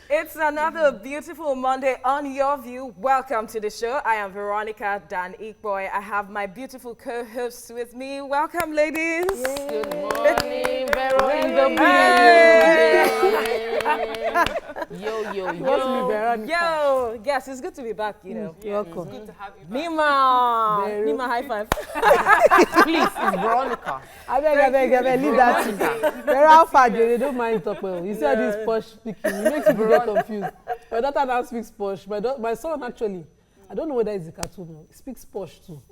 It's another beautiful Monday on Your View. Welcome to the show. I am Veronica Dan Ikboy. I have my beautiful co-hosts with me. Welcome, ladies. Yay. Good morning, Vero in the building. Yo, yes, it's good to be back, you know. You're welcome. It's good to have you back. Nima, high five. Please, it's Veronica. I beg, leave that to Vero, how far they don't mind talk well. You see all this posh speaking, it makes people get confused. My daughter now speaks posh. My son actually, I don't know whether it's a cartoon, he speaks posh too.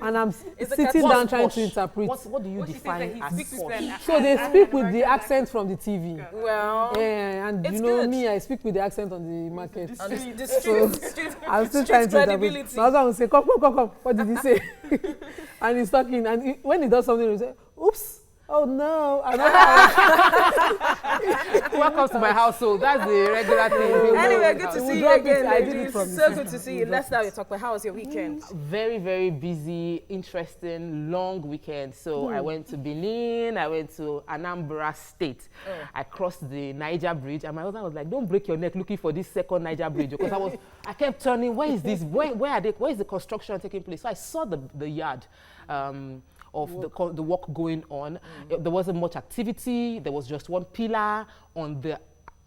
And I'm sitting down trying to interpret. What do you define as posh? So they speak with the accent from the TV. Well, Yeah, and you know good. me, I speak with the accent on the market. on the So I'm still trying to interpret. credibility. My husband will say, come. What did he say? And he's talking, and when he does something, he'll say, oops. Oh no! Welcome to my household. That's the regular thing. Anyway, good to see you again, I did it ladies. from So the good to see you. Let's start with talk about how was your weekend? Very, very busy, interesting, long weekend. So I went to Benin, I went to Anambra State. I crossed the Niger Bridge, and my husband was like, don't break your neck looking for this second Niger Bridge. Because I kept turning, where is this? Where is the construction taking place? So I saw the yard. Of the work going on. There wasn't much activity. There was just one pillar on the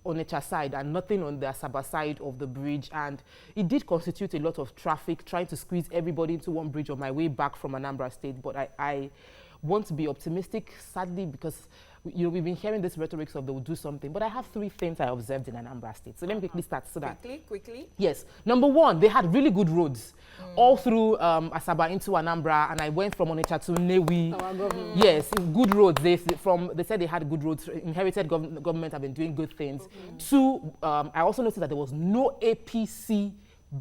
Onitsha side and nothing on the Asaba side of the bridge, and it did constitute a lot of traffic trying to squeeze everybody into one bridge on my way back from Anambra State. But I want to be optimistic, sadly, because we've been hearing this rhetoric of they will do something, but I have 3 things I observed in Anambra State. So let me quickly start. So that Quickly. yes, number one, they had really good roads all through Asaba into Anambra, and I went from Onitsha to Newi. Yes, good roads. They said they had good roads. Inherited government have been doing good things. 2, I also noticed that there was no APC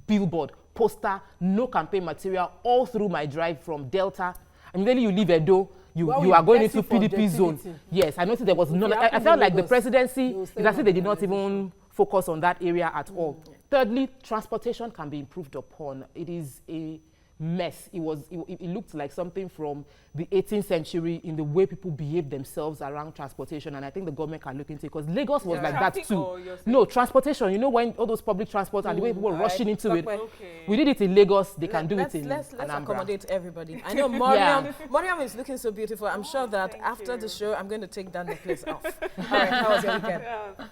billboard, poster, no campaign material all through my drive from Delta. I mean, really, you leave Edo, you are going into PDP zone. Yes, I noticed there was none. I felt like the presidency, it's as if they did not even focus on that area at all. Thirdly, transportation can be improved upon. It is a mess. It looked like something from the 18th century in the way people behave themselves around transportation, and I think the government can look into it, because Lagos was like that too. No, transportation, you know, when all those public transport and the way people were rushing into it. We did it in Lagos, they can do it in Let's Anambra. accommodate everybody. I know Mariam is looking so beautiful. I'm sure that after the show, I'm going to take that necklace off. All right, how was your weekend?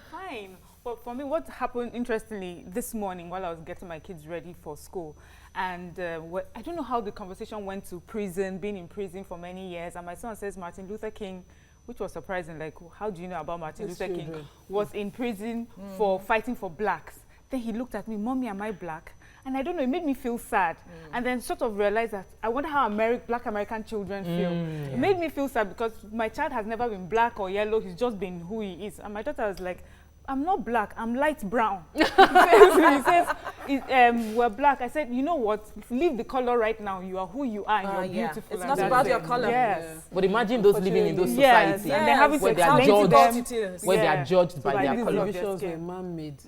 Fine. Well, for me, what happened, interestingly, this morning while I was getting my kids ready for school, and I don't know how the conversation went to prison, being in prison for many years, and my son says Martin Luther King, which was surprising, like, how do you know about Martin Luther King, was in prison for fighting for blacks. Then he looked at me, Mommy, am I black? And I don't know, it made me feel sad. And then sort of realized that I wonder how black American children feel. It made me feel sad because my child has never been black or yellow, he's just been who he is. And my daughter was like, I'm not black, I'm light brown. He says we're black. I said, you know what? Leave the color right now. You are who you are and you're beautiful. It's not about your color. Yes. But imagine those living in those societies and they're having to where they are explain to judged, them. where they are judged by their These color. divisions were man-made.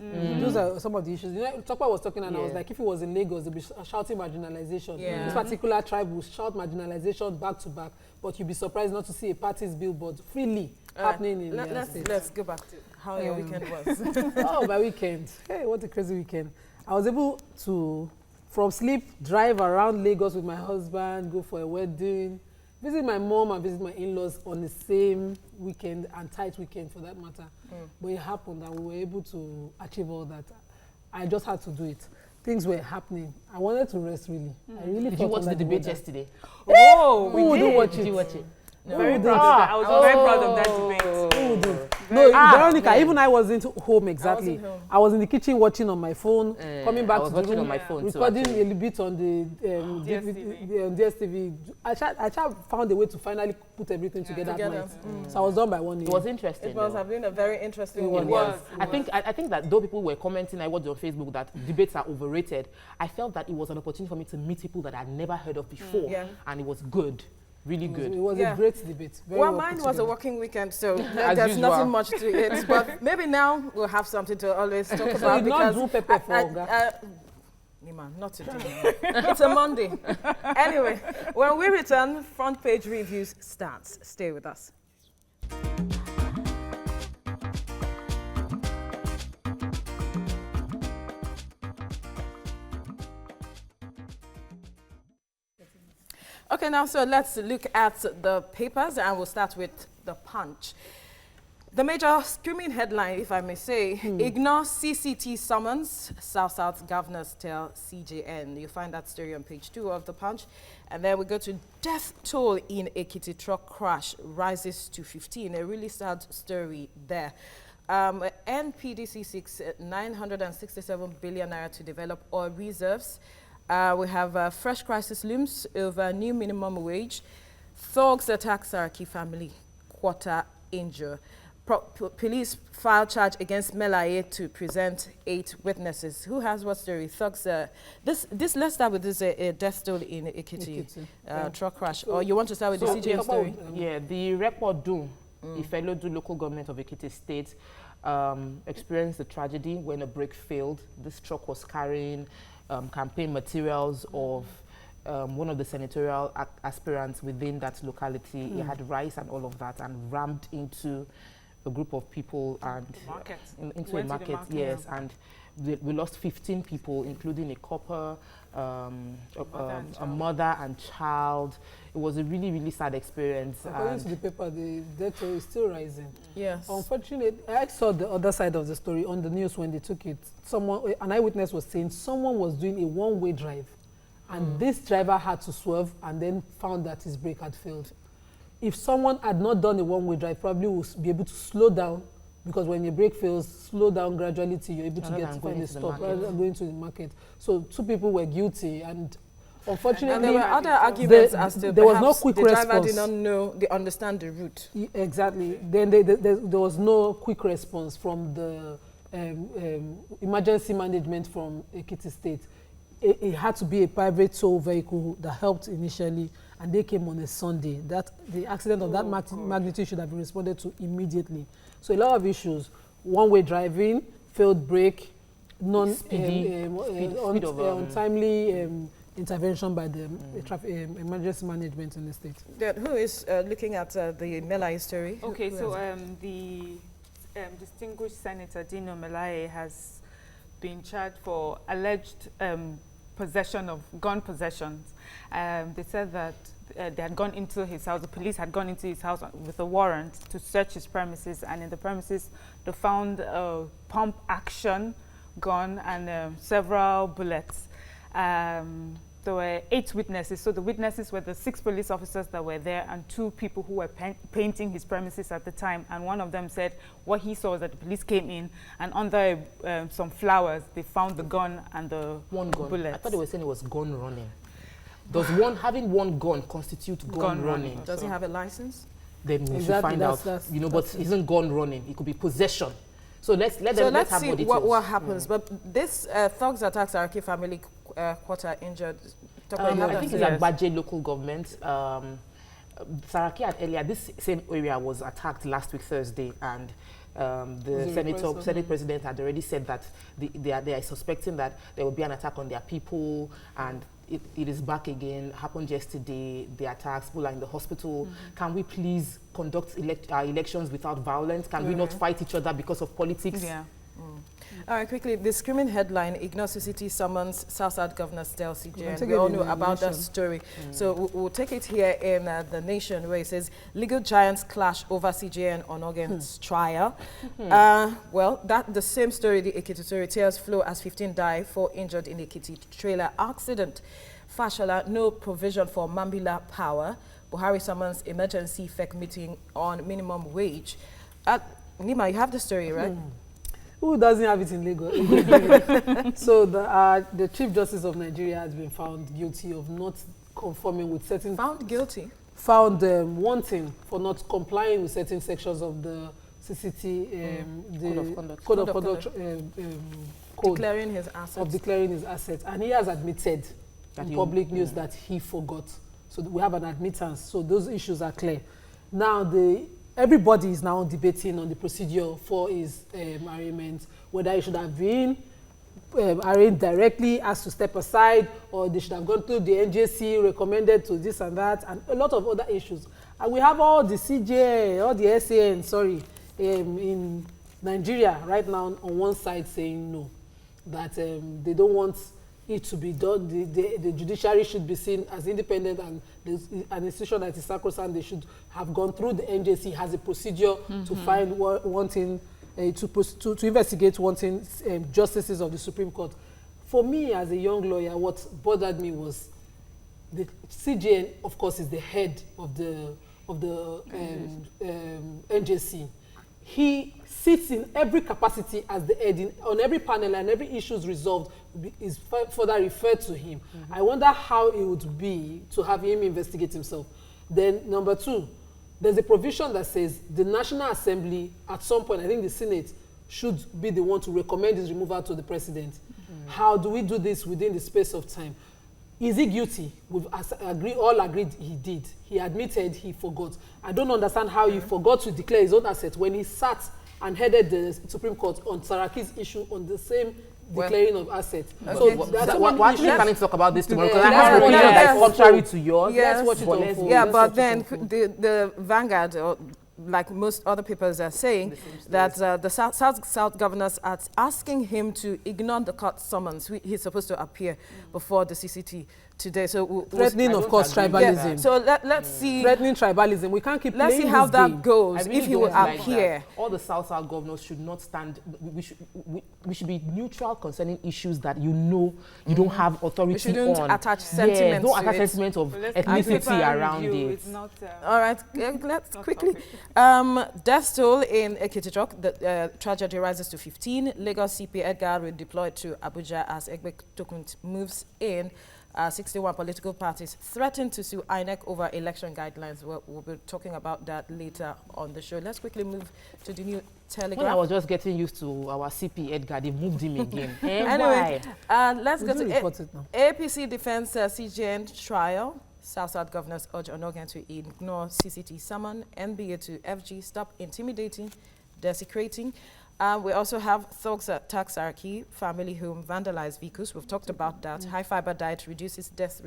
Those are some of the issues. You know, Tokpa was talking, and I was like, if it was in Lagos, they'd be shouting marginalization. This particular tribe will shout marginalization back to back, but you'd be surprised not to see a party's billboard freely happening in their state. Let's go back to how your weekend was. Oh, my weekend. Hey, what a crazy weekend. I was able to, from sleep, drive around Lagos with my husband, go for a wedding, visit my mom and visit my in-laws on the same weekend, and tight weekend for that matter. But it happened and we were able to achieve all that. I just had to do it. Things were happening. I wanted to rest really. I really Did you watch the debate yesterday? Oh, we did watch it. Did you watch it? Very proud of that. I was very proud of that debate. No, Veronica, even I wasn't home exactly. Home. I was in the kitchen watching on my phone, coming back to the room, on my phone recording too, a little bit on the DSTV. I found a way to finally put everything together at night. So I was done by 1 year. It was interesting. It must have been a very interesting one. one. I think that though people were commenting, I watched on Facebook that debates are overrated, I felt that it was an opportunity for me to meet people that I'd never heard of before, and it was good. Really good. It was a great debate. Well, mine was a working weekend, so there's nothing much to it. But maybe now we'll have something to always talk about. So you not do pepper for Oga? Nima, not today. It's a Monday. Anyway, when we return, Front Page Reviews starts. Stay with us. Okay, now, so let's look at the papers, and we'll start with the Punch. The major screaming headline, if I may say, ignore CCT summons, South governors tell CJN. You find that story on page 2 of the Punch. And then we go to death toll in Ekiti truck crash rises to 15. A really sad story there. NPDC seeks 967 billion naira to develop oil reserves. We have fresh crisis looms over new minimum wage. Thugs attack Saraki family, quarter injure. Police file charge against Melaye to present 8 witnesses. Who has what story? Thugs. Let's start with this death toll in Ekiti truck crash. Or you want to start with the CGM story? Yeah, the Report Do, Ifelodu local government of Ekiti State, experienced a tragedy when a brake failed. This truck was carrying campaign materials of one of the senatorial aspirants within that locality. He had rice and all of that, and rammed into a group of people and into a market, yes, and we lost 15 people, including a copper, a mother and child. It was a really, really sad experience. According to the paper, the death toll is still rising. Yes. Unfortunately, I saw the other side of the story on the news when they took it. An eyewitness was saying someone was doing a one-way drive, and this driver had to swerve and then found that his brake had failed. If someone had not done a one-way drive, probably would be able to slow down, because when your brake fails, slow down gradually till you're able to get to find a stop rather than going to the market. So 2 people were guilty, and unfortunately, and there were other arguments as to there was no quick the response. driver did not know, they understand the route. Exactly. Then there was no quick response from the emergency management from Ekiti State. It had to be a private tow vehicle that helped initially, and they came on a Sunday. That the accident of that magnitude should have been responded to immediately. So a lot of issues: one-way driving, failed brake, untimely intervention by the emergency management in the state. Who is looking at the Melaye story? Okay, so the distinguished Senator Dino Melaye has been charged for alleged possession of gun possessions. They said that they had gone into his house, the police had gone into his house with a warrant to search his premises, and in the premises they found a pump action gun and several bullets. There were 8 witnesses. So the witnesses were the 6 police officers that were there and 2 people who were painting his premises at the time. And one of them said what he saw was that the police came in, and under some flowers, they found the gun and the bullets. I thought they were saying it was gun running. Does having one gun constitute gun running? Does he have a license? Then we should find out. But isn't gun running? It could be possession. So let's see what happens. But this thugs attacks Saraki family, quarter injured. I think it's at Baje local government. Saraki had earlier, this same area was attacked last week Thursday, and the Senate president had already said that they are suspecting that there will be an attack on their people, and it is back again. Happened yesterday. The attacks, people are in the hospital. Can we please conduct our elections without violence? Can we not fight each other because of politics? Yeah. All right, quickly, the screaming headline, ignore CCT summons, South governors tell CJN. We all know about that story. So we'll take it here in The Nation, where it says, legal giants clash over CJN on Ogen's trial. Well, the same story, the Ekiti story, tears flow as 15 die, 4 injured in Ekiti trailer accident. Fashola, no provision for Mambila power. Buhari summons emergency FEC meeting on minimum wage. Nima, you have the story, right? Who doesn't have it in Lagos? So the Chief Justice of Nigeria has been found guilty of not conforming with certain... Found guilty? Found wanting for not complying with certain sections of the CCT, the Code of Conduct declaring his assets. Of declaring his assets. And he has admitted in public news that he forgot. So we have an admittance. So those issues are clear. Now, everybody is now debating on the procedure for his arraignment, whether he should have been arraigned directly, asked to step aside, or they should have gone through the NJC, recommended to this and that, and a lot of other issues. And we have all the CJ, all the SAN, in Nigeria right now on one side saying no, that they don't want it to be done. The judiciary should be seen as independent, and an institution that is sacrosanct. They should have gone through the NJC, has a procedure to find wanting, to investigate wanting justices of the Supreme Court. For me, as a young lawyer, what bothered me was the CJN, of course, is the head of the NJC. He sits in every capacity as the head on every panel, and every issue is resolved is further referred to him. I wonder how it would be to have him investigate himself. Then number two, there's a provision that says the National Assembly, at some point, I think the Senate, should be the one to recommend his removal to the president. How do we do this within the space of time? Is he guilty? We've all agreed he did. He admitted he forgot. I don't understand how he forgot to declare his own assets when he sat and headed the Supreme Court on Saraki's issue on the same declaring of assets. Okay. So we're actually planning to talk about this tomorrow, because I have a opinion that is contrary to yours. Yes, but then the Vanguard, or like most other papers are saying, that the South governors are asking him to ignore the court summons. He's supposed to appear before the CCT today. So threatening, of course, tribalism. Yeah. So let's see. Threatening tribalism. We can't keep playing Let's see how that game. goes. Really if he will appear. All the South governors should not stand. We should be neutral concerning issues that you don't have authority on. We shouldn't attach sentiment don't attach sentiment of ethnicity around it. Not, all right, let's quickly. Death toll in Ekiti-Chok. The tragedy rises to 15. Lagos CP Edgar will deploy to Abuja as Egbe Tokunt moves in. 61 political parties threaten to sue INEC over election guidelines. We'll be talking about that later on the show. Let's quickly move to the new Telegraph. When I was just getting used to our CP Edgar, they moved him again. Anyway, let's go to APC defense CJN trial. South governors urge Onogan to ignore CCT summon, NBA to FG, stop intimidating, desecrating. We also have thugs attack Saraki, family home, vandalized vehicles. We've talked about that. High fiber diet reduces death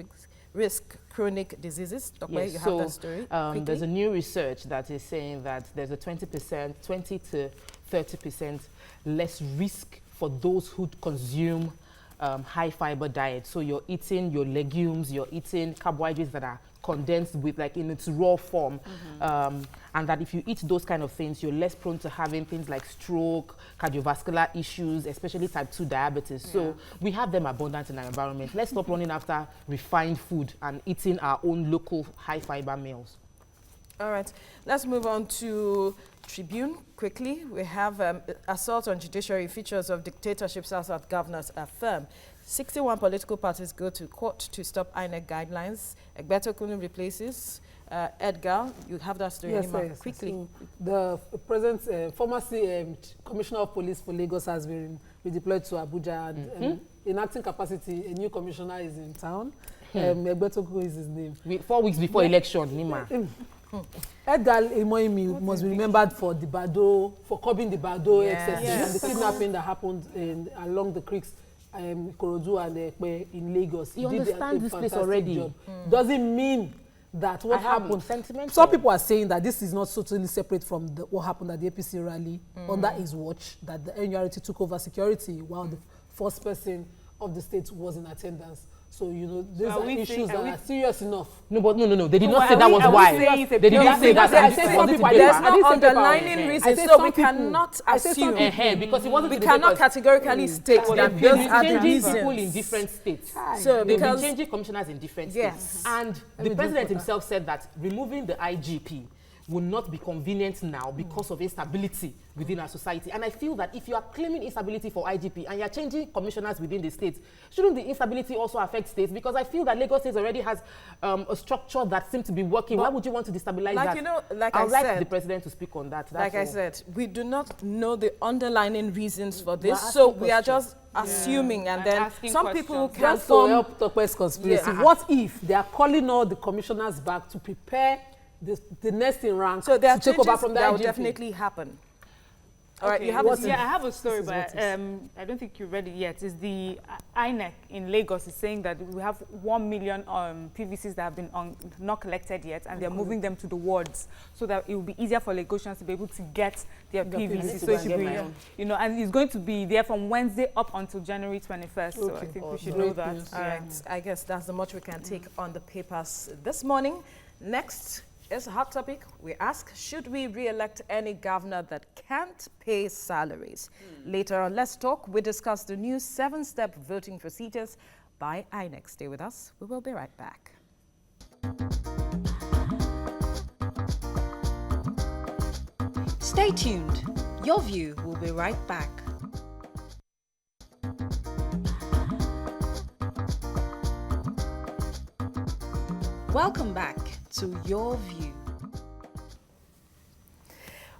risk, chronic diseases. Dr. Yes, you have that story. There's a new research that is saying that there's a 20 to 30% less risk for those who consume high fiber diet. So you're eating your legumes, you're eating carbohydrates that are condensed with in its raw form, and that if you eat those kind of things, you're less prone to having things like stroke, cardiovascular issues, especially type 2 diabetes. So we have them abundant in our environment. Let's stop running after refined food and eating our own local high fiber meals. All right, let's move on to Tribune quickly. We have assault on judiciary, features of dictatorship. South governors affirm. 61 political parties go to court to stop INEC guidelines. Egbeto Kunu replaces Edgar. You have that story, yes, quickly. So the present former Commissioner of Police for Lagos has been redeployed to Abuja, and in acting capacity, a new commissioner is in town. Egbeto Kunu is his name. 4 weeks before election, Nima. Edgar Imoimi must be remembered for curbing the Bado excesses and the kidnapping that happened along the creeks, Ikorodu and Ekpe in Lagos. You understand this place already. Doesn't mean that what happened. Some people are saying that this is not totally separate from what happened at the APC rally under his watch, that the NURT took over security while the first person of the state was in attendance. So, these are issues that are serious enough. No. They did not say that was why. They didn't say that. There's no underlying reason, so we cannot assume. Because it wasn't. We cannot categorically state that those are the reasons. People in different states. So they've been changing commissioners in different states. Yes. And the president himself said that removing the IGP will not be convenient now because of instability within our society. And I feel that if you are claiming instability for IGP and you are changing commissioners within the states, shouldn't the instability also affect states? Because I feel that Lagos State already has a structure that seems to be working. Why would you want to destabilize that? I'd like the president to speak on that. Like I said, we do not know the underlying reasons for this, so we are just assuming, and then some people can help Tokwe's conspiracy. What if they are calling all the commissioners back to prepare the next in rank, so there are to take over from the that IGP? will definitely happen. All right, you have What Yeah, I have a story, This is but what I don't think you read it yet. It's the INEC in Lagos is saying that we have 1 million PVCs that have been not collected yet, and they're moving them to the wards so that it will be easier for Lagosians to be able to get their PVC. So it should be, you know, and it's going to be there from Wednesday up until January 21st. So I think we should know that. All right, I guess that's the much we can take on the papers this morning. Next is a hot topic. We ask, should we re-elect any governor that can't pay salaries? Later on, let's talk. We discuss the new 7-step voting procedures by INEC. Stay with us. We will be right back. Stay tuned. Your View will be right back. Welcome back to Your View.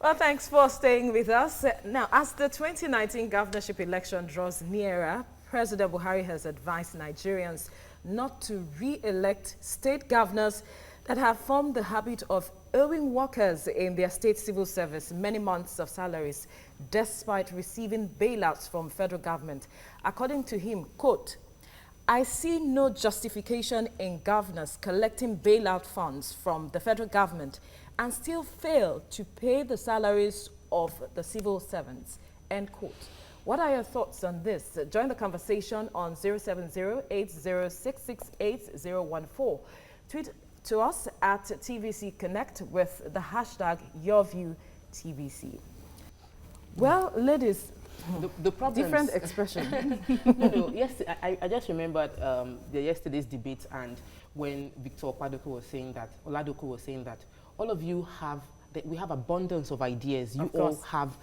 Well, thanks for staying with us. Now, as the 2019 governorship election draws nearer, President Buhari has advised Nigerians not to re-elect state governors that have formed the habit of owing workers in their state civil service many months of salaries, despite receiving bailouts from federal government. According to him, quote, I see no justification in governors collecting bailout funds from the federal government and still fail to pay the salaries of the civil servants, end quote. What are your thoughts on this? Join the conversation on 070-8066-8014. Tweet to us at TVC Connect with the hashtag YourViewTVC. Well, ladies, The problem different expression. No, yes, I just remembered the yesterday's debate, and when Victor Oladipo was saying that all of you we have abundance of ideas. You all have,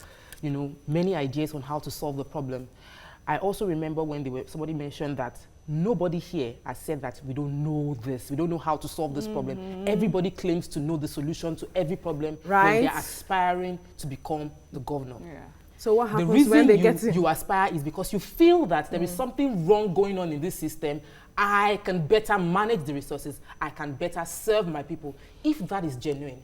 you know, many ideas on how to solve the problem. I also remember when somebody mentioned that nobody here has said that we don't know this, we don't know how to solve this problem. Everybody claims to know the solution to every problem when they're aspiring to become the governor. Yeah. So what happens the reason when they get you aspire is because you feel that there is something wrong going on in this system. I can better manage the resources. I can better serve my people. If that is genuine,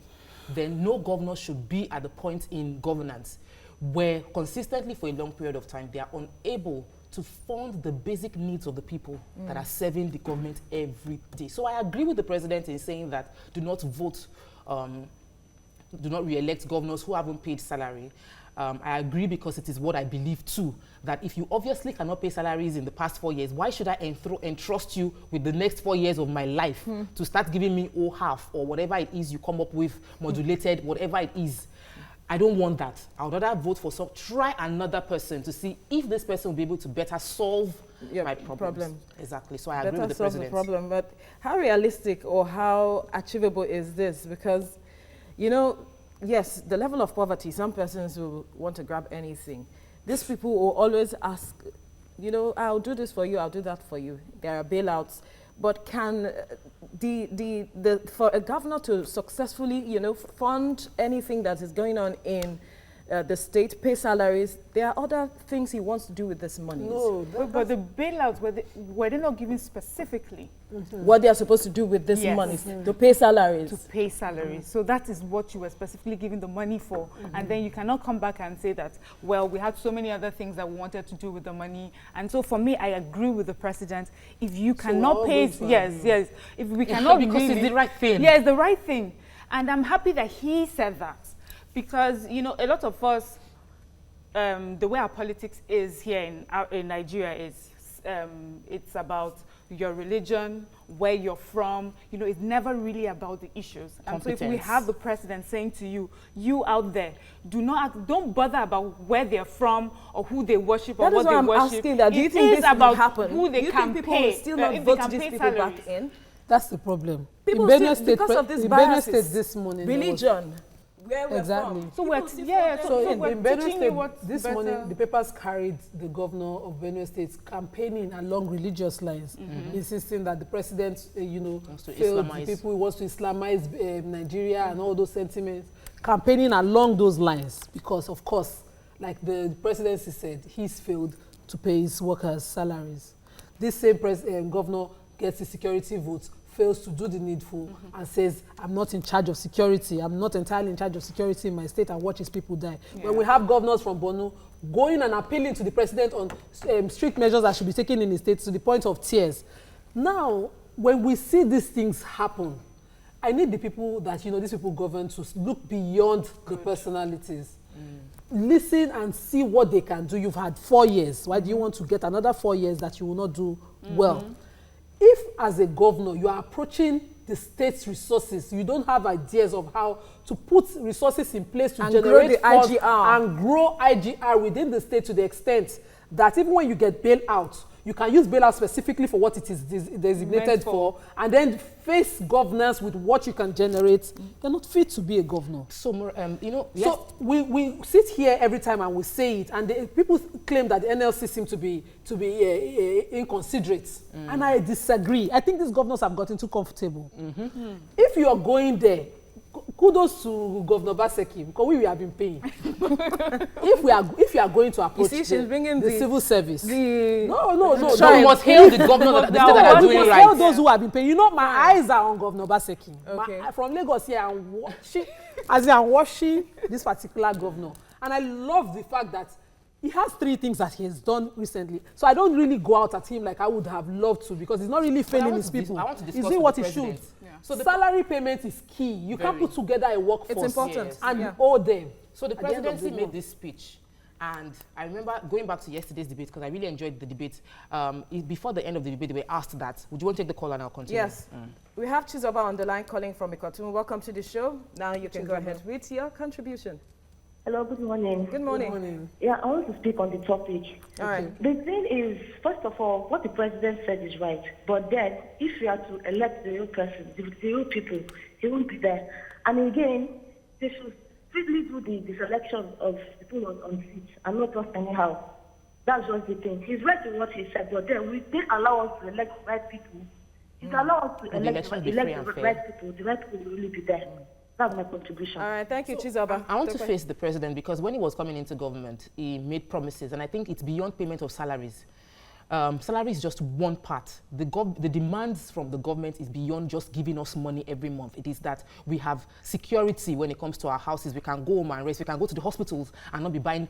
then no governor should be at the point in governance where consistently for a long period of time they are unable to fund the basic needs of the people that are serving the government every day. So I agree with the president in saying that do not vote, do not re-elect governors who haven't paid salary. I agree because it is what I believe too, that if you obviously cannot pay salaries in the past 4 years, why should I entrust you with the next 4 years of my life to start giving me half or whatever it is you come up with, modulated, whatever it is. I don't want that. I would rather vote for try another person to see if this person will be able to better solve my problem. Exactly. So I agree with the president. Better solve the problem, but how realistic or how achievable is this? Because, you know, yes, the level of poverty, some persons will want to grab anything. These people will always ask, you know, I'll do this for you, I'll do that for you. There are bailouts. But can for a governor to successfully, you know, fund anything that is going on in the state, pay salaries, there are other things he wants to do with this money. No, But the bailouts, were they not given specifically? What they are supposed to do with this money, to pay salaries. To pay salaries. So that is what you were specifically giving the money for. And then you cannot come back and say that, well, we had so many other things that we wanted to do with the money. And so for me, I agree with the president. If you cannot pay, yes. If we cannot because it's the right thing. Yeah, it's the right thing. And I'm happy that he said that. Because, you know, a lot of us, the way our politics is here in Nigeria is, it's about your religion, where you're from. You know, it's never really about the issues. And so if we have the president saying to you, you out there, don't bother about where they're from or who they worship or what they worship. That is why I'm asking that. Do you think this will happen? Who they can people pay. will still not vote these people back in? That's the problem. People in Benue still, State, because of this in biases, Benue State this morning, religion, where we're exactly. from. So we're, So we're in Benue teaching State, you what this morning, the papers carried the governor of Benue State campaigning along religious lines, insisting that the president, you know, failed the people who wants to Islamize Nigeria and all those sentiments, campaigning along those lines because, of course, like the presidency said, he's failed to pay his workers' salaries. This same governor gets his security votes fails to do the needful and says, I'm not in charge of security, I'm not entirely in charge of security in my state, and watches people die. Yeah. When we have governors from Borno going and appealing to the president on strict measures that should be taken in the state to the point of tears. Now, when we see these things happen, I need the people that, you know, these people govern to look beyond the personalities. Listen and see what they can do. You've had 4 years. Why do you want to get another 4 years that you will not do well? If, as a governor, you are approaching the state's resources, you don't have ideas of how to put resources in place to generate funds and grow IGR within the state to the extent that even when you get bailed out, you can use bailout specifically for what it is designated for, and then face governance with what you can generate. You're not fit to be a governor. So, you know, yes. So we sit here every time and we say it, and people claim that the NLC seem to be inconsiderate, and I disagree. I think these governors have gotten too comfortable. If you are going there, kudos to Governor Baseki, because we have been paying. if you are going to approach the civil service, no. So we must hail the governors that are doing right. Hail those who have been paying. You know, my eyes are on Governor Baseki. Okay. From Lagos here, I'm watching this particular governor, and I love the fact that he has 3 things that he has done recently. So I don't really go out at him like I would have loved to, because he's not really failing his people. He's doing what he should. Yeah. So the salary payment is key. You can't put together a workforce. It's important. And you owe them. So the presidency made this speech. And I remember going back to yesterday's debate, because I really enjoyed the debate. Before the end of the debate, they were asked that. Would you want to take the call and I'll continue? Yes. We have Chizoba on the line calling from Ikotun. Welcome to the show. Now you can go ahead with your contribution. Hello, good morning. Good morning. Good morning. Yeah, I want to speak on the topic. All right. The thing is, first of all, what the president said is right. But then, if you are to elect the real person, the real people, he won't be there. And again, they should strictly do the selection of people on seats and not just anyhow. That's just the thing. He's right in what he said, but then we didn't allow us to elect the right people. If you allow us to elect the right people, the right people will really be there. That's my contribution. All right, thank you, Chizoba. I want to face the president, because when he was coming into government, he made promises, and I think it's beyond payment of salaries. Salary is just one part. The demands from the government is beyond just giving us money every month. It is that we have security when it comes to our houses. We can go home and rest. We can go to the hospitals and not be buying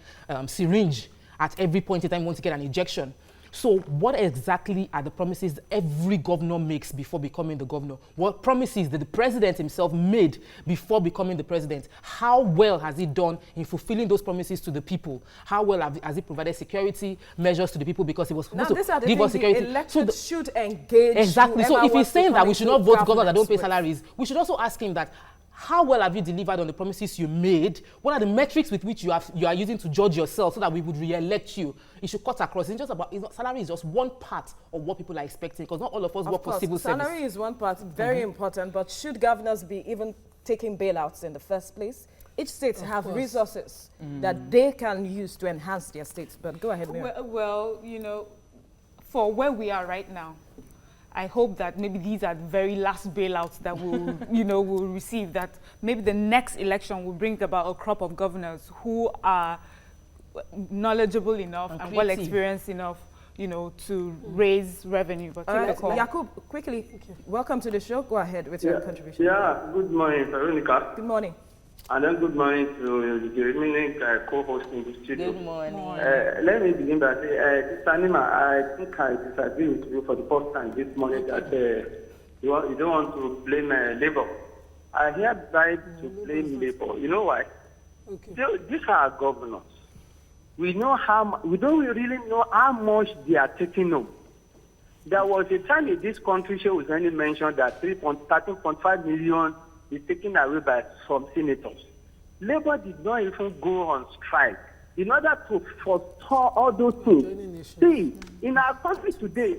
syringe at every point in time we want to get an injection. So what exactly are the promises every governor makes before becoming the governor? What promises did the president himself made before becoming the president? How well has he done in fulfilling those promises to the people? How well has he provided security measures to the people, because he was supposed to give us security? So should engage. Exactly. So if he's saying that we should not vote governors that don't pay salaries, we should also ask him that, how well have you delivered on the promises you made? What are the metrics with which you are using to judge yourself so that we would re-elect you? It should cut across. It's just about, salary is just one part of what people are expecting, because not all of us work for civil service. Salary is one part, very important, but should governors be even taking bailouts in the first place? Each state have resources that they can use to enhance their states. But go ahead, Miriam. Well, you know, for where we are right now, I hope that maybe these are the very last bailouts that we'll, we'll receive, that maybe the next election will bring about a crop of governors who are knowledgeable enough and well experienced enough, to raise revenue. But Yakub, quickly, welcome to the show. Go ahead with your contribution. Yeah, good morning, Veronica. Good morning. And then good morning to the remaining co-host in the studio. Good morning. Let me begin by saying, Mr. Nima, I think I disagree with you for the first time this morning that you don't want to blame Labour. I hereby to blame Labour. You know why? Okay. These are governors. We don't really know how much they are taking home. There was a time in this country, she was only mentioned that 13.5 million is taken away by some senators. Labour did not even go on strike in order to forestall all those things. See, in our country today,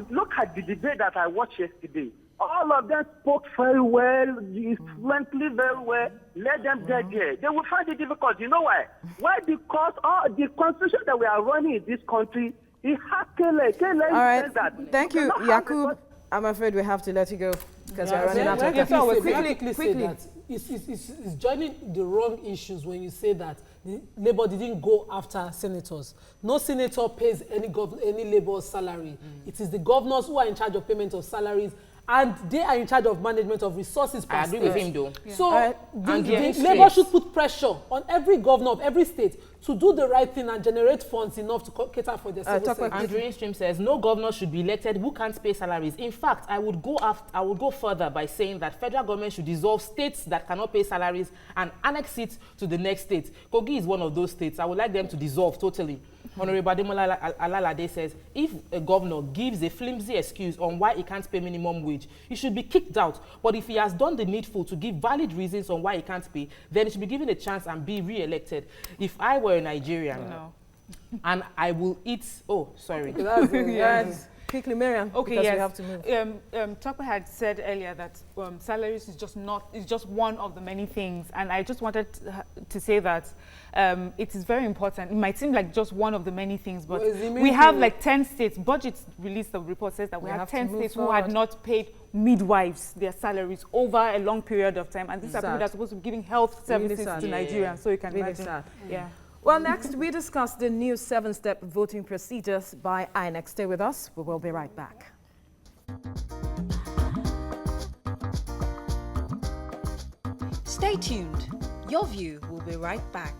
look at the debate that I watched yesterday. All of them spoke very well, fluently very well. Let them get there. They will find it difficult. You know why? Why? Because the constitution that we are running in this country, it has all right. Thank you, Yakub. I'm afraid we have to let you go because we're running out of time. Quickly. It's joining the wrong issues when you say that the Labour didn't go after senators. No senator pays any Labour salary. It is the governors who are in charge of payment of salaries and they are in charge of management of resources per I agree state. with him though. Yeah. So and Labour should put pressure on every governor of every state to do the right thing and generate funds enough to cater for their civil service. Andrew Stream says no governor should be elected who can't pay salaries. In fact, I would go further by saying that federal government should dissolve states that cannot pay salaries and annex it to the next state. Kogi is one of those states. I would like them to dissolve totally. Honorable Ademola Alalade says if a governor gives a flimsy excuse on why he can't pay minimum wage, he should be kicked out. But if he has done the needful to give valid reasons on why he can't pay, then he should be given a chance and be re-elected. If I were a Nigerian, and I will eat... Oh, sorry. Yes. Quickly, Mariam. Okay, yes. yes. We have to move. Tokwe had said earlier that salaries is just one of the many things, and I just wanted to say that it is very important. It might seem like just one of the many things, but we have like 10 states. Budget release the report says that we have 10 states who had not paid midwives their salaries over a long period of time, and these are people that are supposed to be giving health services to Nigerians. So you can imagine. Yeah. Well, next we discuss the new 7-step voting procedures by INEC. Stay with us. We will be right back. Stay tuned. Your View will be right back.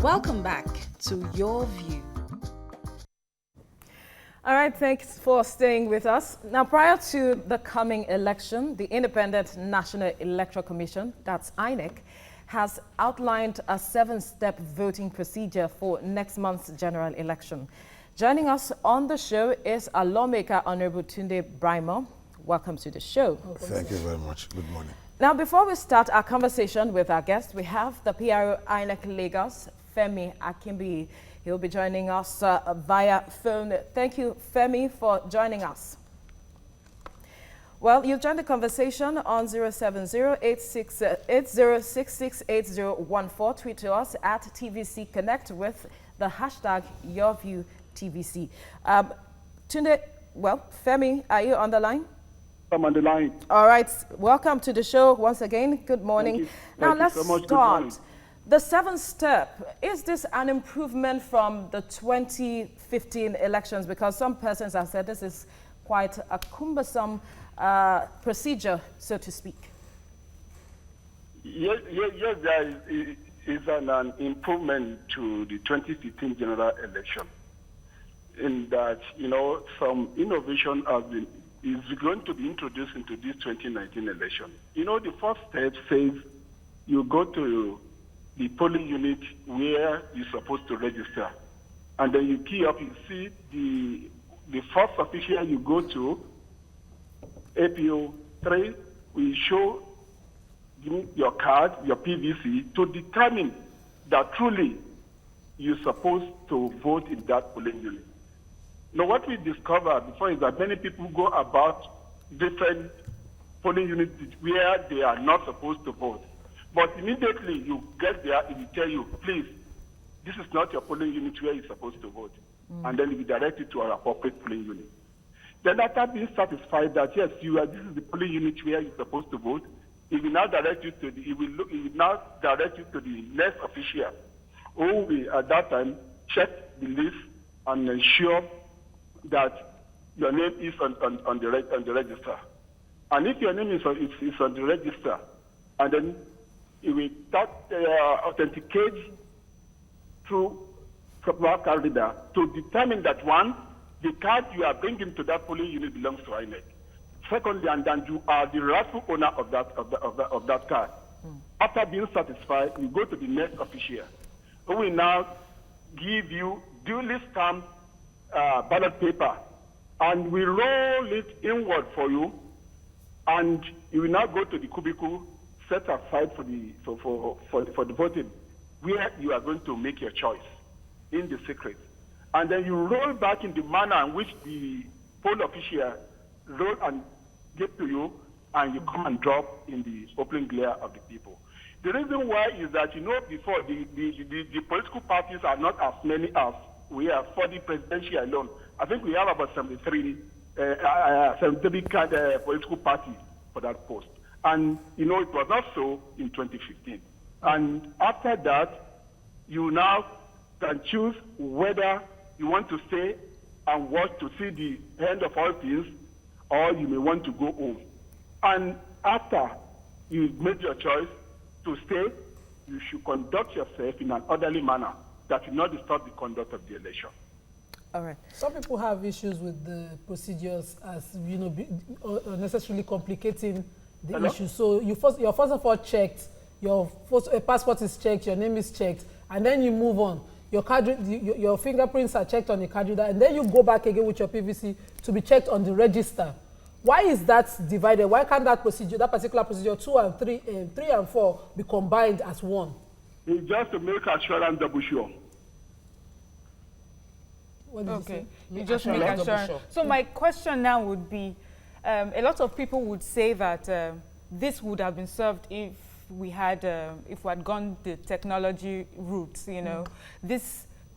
Welcome back to Your View. All right, thanks for staying with us. Now, prior to the coming election, the Independent National Electoral Commission, that's INEC, has outlined a 7-step voting procedure for next month's general election. Joining us on the show is a lawmaker, Honorable Tunde Braimo. Welcome to the show. Thank you very much. Good morning. Now, before we start our conversation with our guest, we have the PRO INEC Lagos, Femi Akimbi. He'll be joining us via phone. Thank you, Femi, for joining us. Well, you've joined the conversation on 070-8066-8014. Tweet to us at TVC Connect with the hashtag YourViewTVC. Tunde, well, Femi, are you on the line? I'm on the line. All right. Welcome to the show once again. Good morning. Now, let's start. The 7th step, is this an improvement from the 2015 elections? Because some persons have said this is quite a cumbersome procedure, so to speak. Yes, there is an improvement to the 2015 general election. In that, some innovation is going to be introduced into this 2019 election. The first step says you go to the polling unit where you're supposed to register. And then you key up, you see the first official you go to, APO 3, will show your card, your PVC, to determine that truly you're supposed to vote in that polling unit. Now, what we discovered before is that many people go about different polling units where they are not supposed to vote. But immediately you get there, it will tell you, please, this is not your polling unit where you're supposed to vote. And then you will direct you to our appropriate polling unit. Then after being satisfied that, yes, this is the polling unit where you're supposed to vote, it will now direct you to the next official who will at that time check the list and ensure that your name is on the register. And if your name is on the register, and then it will authenticate through proper card reader to determine that, one, the card you are bringing to that polling unit belongs to INEC. Secondly, and then you are the rightful owner of that card. After being satisfied, you go to the next official, who will now give you duly stamped ballot paper, and we roll it inward for you, and you will now go to the cubicle set aside for the voting, where you are going to make your choice in the secret. And then you roll back in the manner in which the poll official roll and give to you, and you come and drop in the open glare of the people. The reason why is that, before the political parties are not as many as we have for the presidential alone. I think we have about 73 political parties for that post. And, it was not so in 2015. And after that, you now can choose whether you want to stay and watch to see the end of all things, or you may want to go home. And after you made your choice to stay, you should conduct yourself in an orderly manner that will not disturb the conduct of the election. All right. Some people have issues with the procedures as, you know, unnecessarily complicating the issue. So you're first of all checked, your passport is checked, your name is checked, and then you move on. Your fingerprints are checked on the card reader, and then you go back again with your PVC to be checked on the register. Why is that divided? Why can't that procedure, that particular procedure, 2 and 3, 3 and 4, be combined as one? It's just to make assurance double sure. What did you say? You just make assurance. Sure. So my question now would be, a lot of people would say that this would have been served if we had gone the technology route. You know,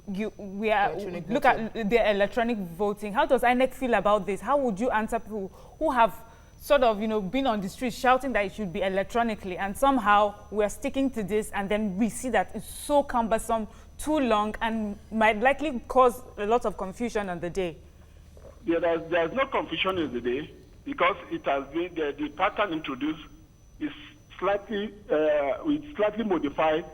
look at the electronic voting. How does INEC feel about this? How would you answer people who have sort of, you know, been on the streets shouting that it should be electronically, and somehow we're sticking to this, and then we see that it's so cumbersome, too long, and might likely cause a lot of confusion on the day? Yeah, there's no confusion in the day, because it has been the pattern introduced is slightly modified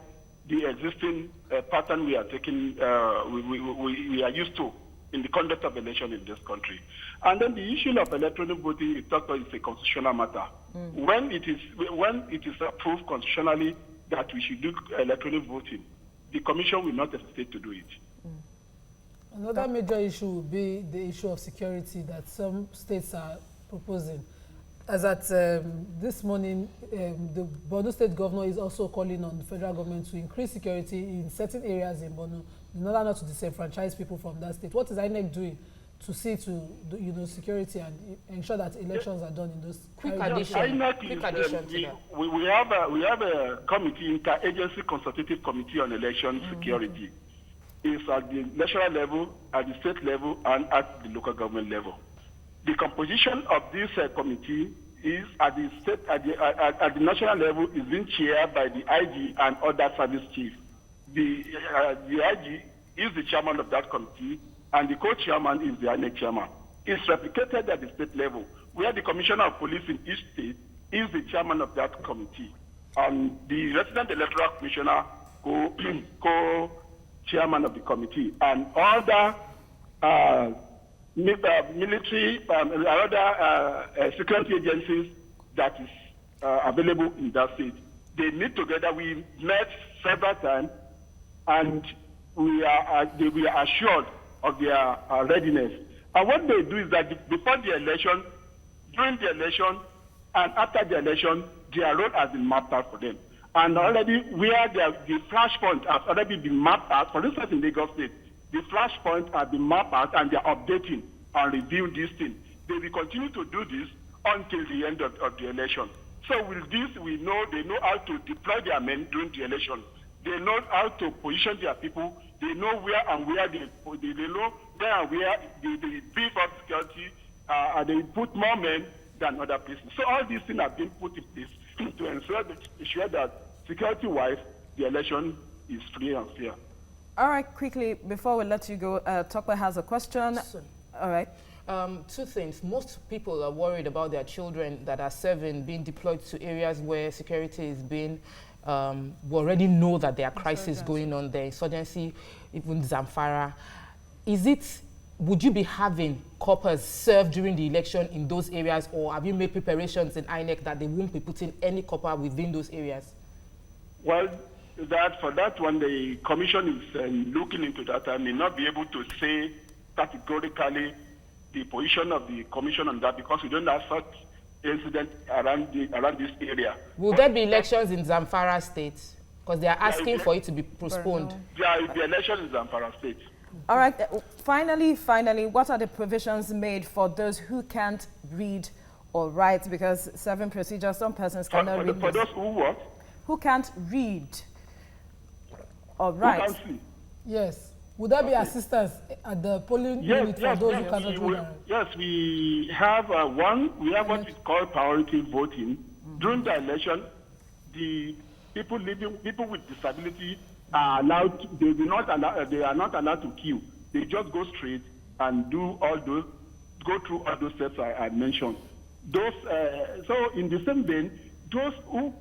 the existing pattern we are taking, we are used to in the conduct of election in this country. And then the issue of electronic voting is a constitutional matter. When it is approved constitutionally that we should do electronic voting, the Commission will not hesitate to do it. Another major issue will be the issue of security that some states are proposing. As at this morning, the Borno State Governor is also calling on the federal government to increase security in certain areas in Borno in order not to disenfranchise people from that state. What is INEC doing to see to security and ensure that elections are done in those areas? We have a committee, interagency consultative committee on election security. It's at the national level, at the state level, and at the local government level. The composition of this committee is at the national level is being chaired by the IG and other service chiefs. The IG is the chairman of that committee, and the co-chairman is the INEC chairman. It's replicated at the state level, where the commissioner of police in each state is the chairman of that committee, and the resident electoral commissioner co-chairman of the committee, and other military, other security agencies that is available in that state. They meet together. We met several times, and we are assured of their readiness. And what they do is that before the election, during the election, and after the election, their road has been mapped out for them. And already where the flashpoint has already been mapped out, for instance in Lagos State, the flashpoint have been mapped out and they are updating and reviewing this thing. They will continue to do this until the end of the election. So with this, they know how to deploy their men during the election. They know how to position their people. They know where and where they know where and where they beef up security, and they put more men than other places. So all these things have been put in place to ensure that security-wise, the election is free and fair. All right, quickly, before we let you go, Tokwe has a question. All right. Two things. Most people are worried about their children that are serving being deployed to areas where security is being, we already know that there are crises going on there, insurgency, even Zamfara. Would you be having corpers serve during the election in those areas, or have you made preparations in INEC that they won't be putting any copper within those areas? Well, for that one, the commission is looking into that. I may not be able to say categorically the position of the commission on that, because we don't have such incident around this area. Will there be elections in Zamfara State? Because they are asking for it to be postponed. There will be elections in Zamfara State. All right. Finally, what are the provisions made for those who can't read or write? Because serving procedures, some persons cannot read. For those who what? Who can't read or write. Who can see? Yes. Would there be assistance at the polling unit for those who cannot read? Yes, we have we have what is called priority voting. During the election, the people with disability are allowed. They are not allowed to queue. They just go straight and go through all those steps I mentioned. So in the same vein, those who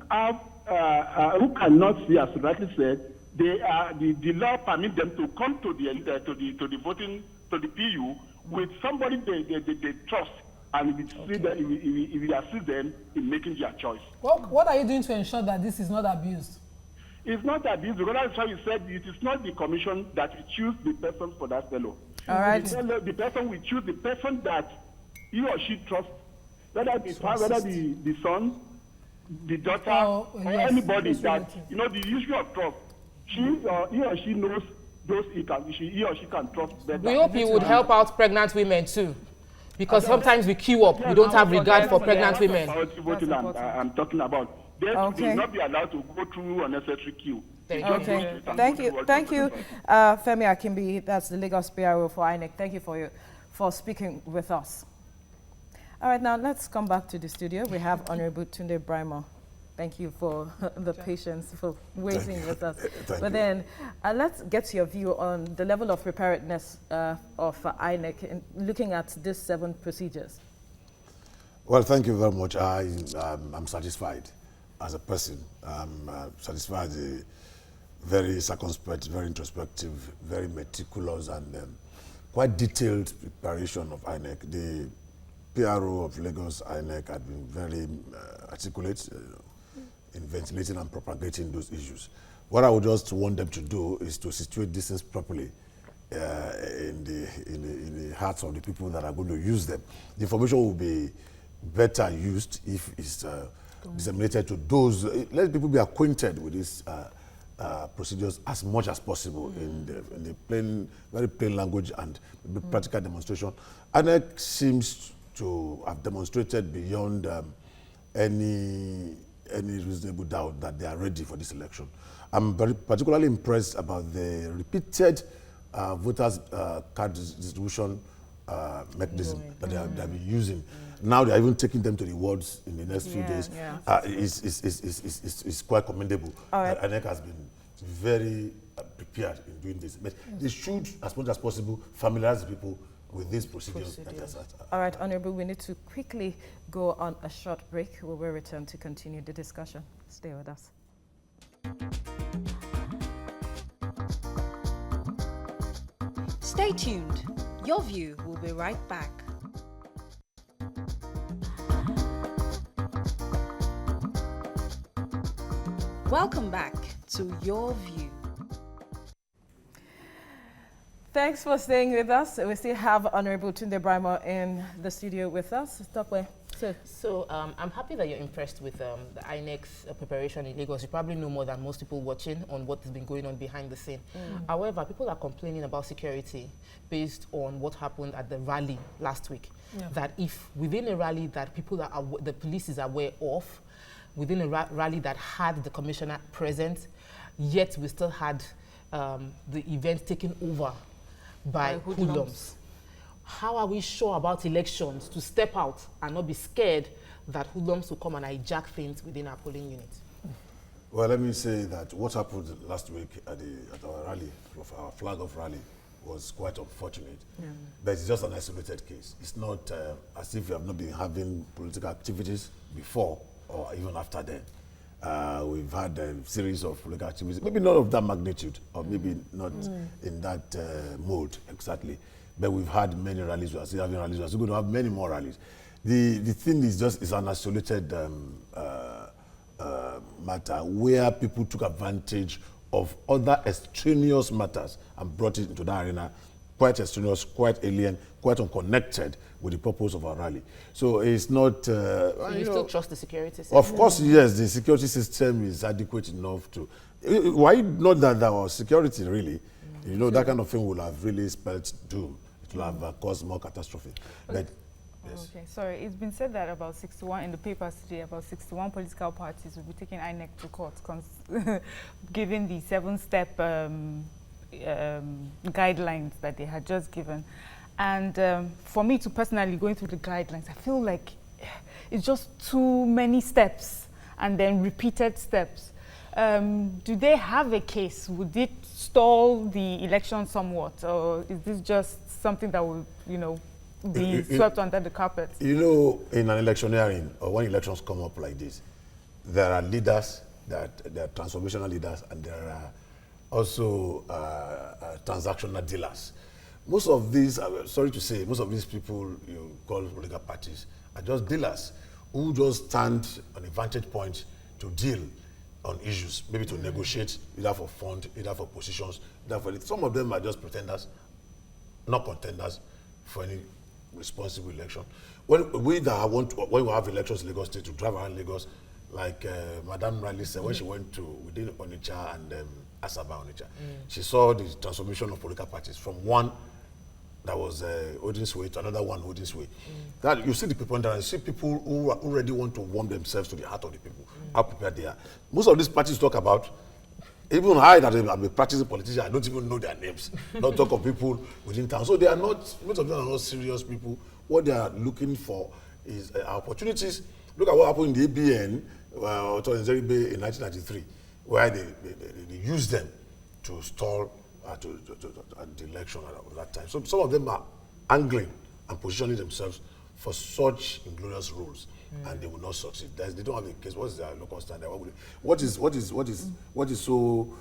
cannot see, as rightly said, the law permits them to come to the voting, to the PU with somebody they trust, and we will assist them in making their choice. What are you doing to ensure that this is not abused? It's not abused, because that's why you said it is not the commission that will choose the person for that fellow. All right. The person will choose the person that he or she trusts, whether the son, the daughter, or anybody that, the issue of trust. He or she knows those he or she can trust better. We hope you would help out pregnant women too, because sometimes we queue up. We don't have regard for pregnant women. I'm talking about. They will not be allowed to go through unnecessary queue. Thank you. Femi Akimbi, that's the Lagos PRO for INEC. Thank you for speaking with us. All right, now let's come back to the studio. We have Honorable Tunde Braimo. Thank you for the patience, for waiting with us. Then let's get your view on the level of preparedness of INEC in looking at these 7 procedures. Well, thank you very much. I'm satisfied as a person. I'm satisfied, very circumspect, very introspective, very meticulous, and quite detailed preparation of INEC. The PRO of Lagos, INEC, had been very articulate in ventilating and propagating those issues. What I would just want them to do is to situate these things properly in the hearts of the people that are going to use them. The information will be better used if it's disseminated to those. Let people be acquainted with these procedures as much as possible in the plain, very plain language and practical demonstration. INEC seems to have demonstrated beyond any reasonable doubt that they are ready for this election. I'm particularly impressed about the repeated voters card distribution mechanism that they have been using. Now they are even taking them to the wards in the next few days. It's quite commendable. INEC has been very prepared in doing this. But they should, as much as possible, familiarize people with these procedures. All right, Honorable, we need to quickly go on a short break. We will return to continue the discussion. Stay with us. Stay tuned. Your View will be right back. Welcome back to Your View. Thanks for staying with us. We still have Honorable Tunde Braimo in the studio with us. So I'm happy that you're impressed with the INEC's preparation in Lagos. You probably know more than most people watching on what has been going on behind the scene. However, people are complaining about security based on what happened at the rally last week. That if within a rally that the police is aware of, within a rally that had the commissioner present, yet we still had the event taken over by hoodlums. How are we sure about elections to step out and not be scared that hoodlums will come and hijack things within our polling units? Well, let me say that what happened last week at our rally, our flag off rally, was quite unfortunate. But it's just an isolated case. It's not as if we have not been having political activities before or even after then. We've had a series of political activities, maybe not of that magnitude, or maybe not in that mode exactly. But we've had many rallies. We are still having rallies. We are still going to have many more rallies. The thing is just an isolated matter where people took advantage of other extraneous matters and brought it into that arena, quite extraneous, quite alien, quite unconnected with the purpose of our rally. So it's not... so you still trust the security system? Of course, yes, the security system is adequate enough to... Why not that our security, really? You know, that kind of thing would have really spelled doom. It will have caused more catastrophe. But, yes. Okay, sorry. It's been said that about 61, in the papers today, about 61 political parties will be taking INEC to court, given the 7-step guidelines that they had just given. And for me to personally going through the guidelines, I feel like it's just too many steps and then repeated steps. Do they have a case? Would it stall the election somewhat, or is this just something that will, you know, be swept under the carpet? You know, in an electioneering, or when elections come up like this, there are leaders, there are transformational leaders, and there are also transactional dealers. Most of these, sorry to say, most of these people you call political parties are just dealers who just stand on a vantage point to deal on issues, maybe to negotiate, either for fund, either for positions, either for it. Some of them are just pretenders, not contenders for any responsible election. When we have elections in Lagos State to drive around Lagos, like Madam Riley said, when she went to within Onitsha and Asaba Onitsha, she saw the transformation of political parties from one that was Odin's way to another one Odin's way. That you see the people there, you see people who already want to warm themselves to the heart of the people, how prepared they are. Most of these parties talk about, even I that I'm a practicing politician, I don't even know their names. Not talk of people within town. So they are not, most of them are not serious people. What they are looking for is opportunities. Look at what happened in the ABN, in 1993, where they used them to stall the election at that time. So some of them are angling and positioning themselves for such inglorious roles, and they will not succeed. They don't have a case. What is their local standard? What is so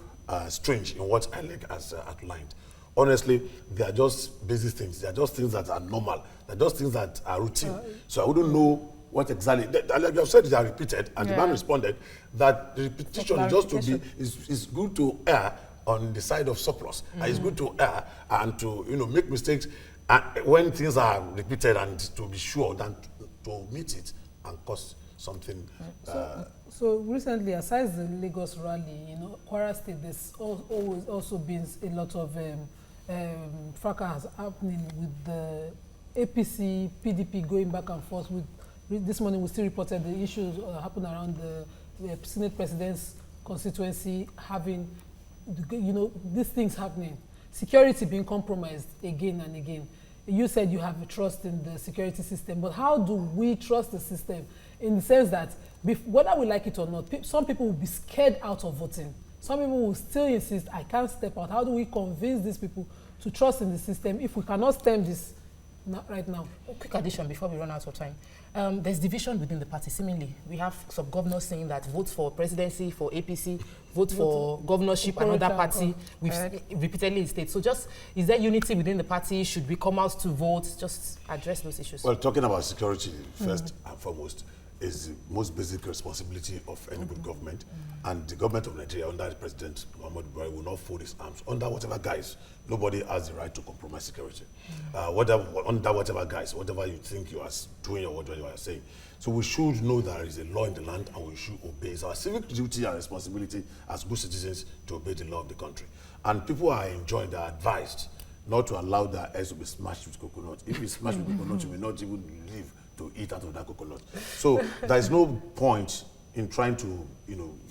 strange in what INEC has outlined? Honestly, they are just basic things. They are just things that are normal. They are just things that are routine. So I wouldn't know what exactly. Like I've said, they are repeated, and the man responded that the repetition is just to be is good to err on the side of surplus. It's good to err and to make mistakes when things are repeated, and to be sure than to meet it and cause something. So recently, aside the Lagos rally, Kwara State, there's always also been a lot of fracas happening with the APC, PDP going back and forth. This morning, we still reported the issues happen around the Senate President's constituency, having these things happening, security being compromised again and again. You said you have a trust in the security system, but how do we trust the system in the sense that whether we like it or not, some people will be scared out of voting. Some people will still insist, I can't step out. How do we convince these people to trust in the system if we cannot stem this right now? A quick addition before we run out of time. There's division within the party, seemingly. We have some governors saying that vote for presidency for APC, vote for governorship, another party. We've repeatedly stated. So is there unity within the party? Should we come out to vote? Just address those issues. Well, talking about security, first and foremost, is the most basic responsibility of any good government. And the government of Nigeria, under the President Muhammadu Buhari, will not fold his arms. Under whatever guise, nobody has the right to compromise security. Under whatever guise, whatever you think you are doing or whatever you are saying. So we should know that there is a law in the land, and we should obey. It's our civic duty and responsibility as good citizens to obey the law of the country. And people are enjoined, they are advised not to allow their heads to be smashed with coconut. If you smash with coconut, you may not even live to eat out of that coconut. So there is no point in trying to,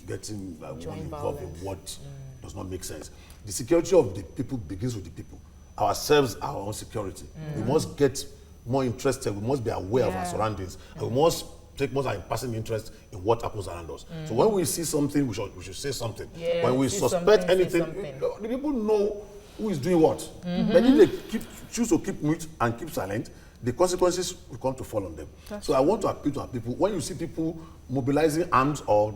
getting involved in what does not make sense. The security of the people begins with the people. Ourselves, our own security. We must get more interested. We must be aware of our surroundings. And we must take more passing interest in what happens around us. So when we see something, we should say something. Yeah, when we suspect anything, the people know who is doing what. But if they choose to keep mute and keep silent, the consequences will come to fall on them. So I want to appeal to our people. When you see people mobilizing arms or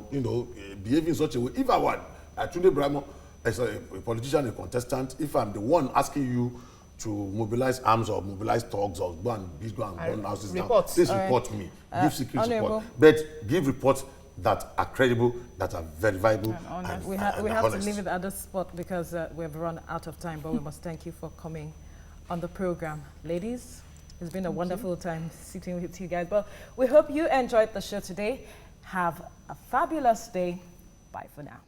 behaving in such a way, if I were Tunde Brahmo, as a politician, a contestant, if I'm the one asking you to mobilize arms or mobilize thugs or go and burn houses down, please report me. Give secret report, but give reports that are credible, that are verifiable. And we have to leave it at this spot because we've run out of time, but we must thank you for coming on the program. Ladies, it's been a wonderful time sitting with you guys, but we hope you enjoyed the show today. Have a fabulous day. Bye for now.